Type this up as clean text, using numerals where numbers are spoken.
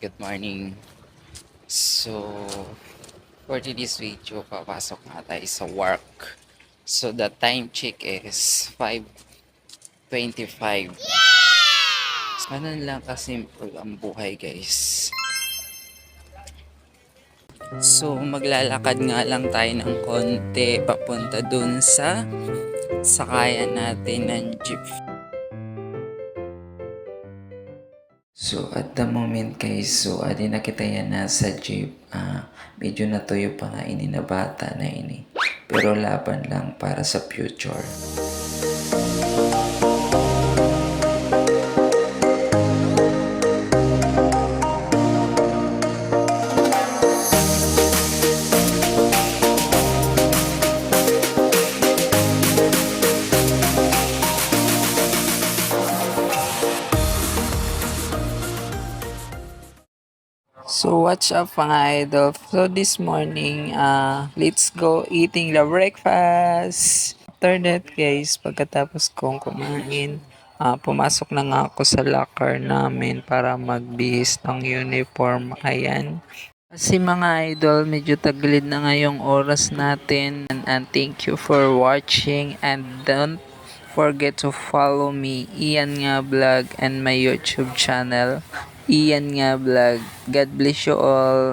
good morning. So, for today's video, papasok na tayo sa work. So, the time check is 5:25. Ganun lang kasimple ang buhay, guys. So, maglalakad nga lang tayo ng konti papunta dun sa sakayan natin ng jeep. So, at the moment guys, adi na kita yan nasa jeep. Medyo natuyo pa nga ini na bata na ini. Pero laban lang para sa future. So what's up mga idol? So this morning, let's go eating the breakfast. After that guys, pagkatapos kong kumain, pumasok na nga ako sa locker namin para magbihis ng uniform. Ayan. Kasi mga idol, medyo tagilid na ngayong oras natin. And thank you for watching and don't forget to follow me, Ian nga Vlog, and my YouTube channel, Ian nga Vlog. God bless you all.